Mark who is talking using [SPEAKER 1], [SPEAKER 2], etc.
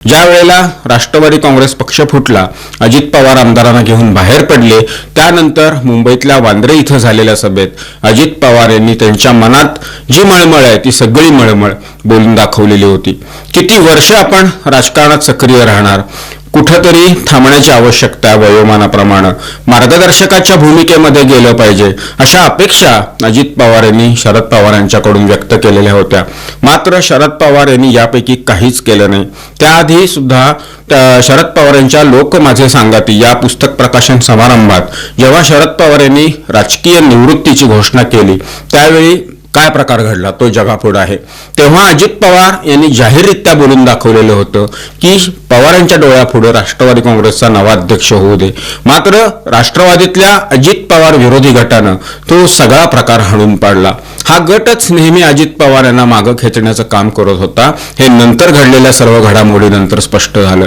[SPEAKER 1] ज्या वेळेला राष्ट्रवादी काँग्रेस पक्ष फुटला, अजित पवार आमदारांना घेऊन बाहेर पडले, त्यानंतर मुंबईतल्या वांद्रे इथं झालेल्या सभेत अजित पवार यांनी त्यांच्या मनात जी मळमळ आहे ती सगळी मळमळ बोलून दाखवलेली होती. किती वर्ष आपण राजकारणात सक्रिय राहणार, कुठंतरी थांबण्याची आवश्यकता, वयोमानाप्रमाणे मार्गदर्शकाच्या भूमिकेमध्ये गेलं पाहिजे, अशा अपेक्षा अजित पवार यांनी शरद पवार यांच्याकडून व्यक्त केलेल्या होत्या. मात्र शरद पवार यांनी यापैकी काहीच केलं नाही. त्याआधी सुद्धा शरद पवार यांच्या लोक माझे सांगाती या पुस्तक प्रकाशन समारंभात जेव्हा शरद पवार यांनी राजकीय निवृत्तीची घोषणा केली, त्यावेळी काय प्रकार घडला तो जगापुढे आहे. तेव्हा अजित पवार यांनी जाहीररित्या बोलून दाखवलेलं होतं की पवारांच्या डोळ्यापुढे राष्ट्रवादी काँग्रेसचा नवा अध्यक्ष होऊ दे. मात्र राष्ट्रवादीतल्या अजित पवार विरोधी गटानं तो सगळा प्रकार हाणून पाडला. हा गटच नेहमी अजित पवार यांना मागं खेचण्याचं काम करत होता. हे नंतर घडलेल्या सर्व घडामोडीनंतर स्पष्ट झालं.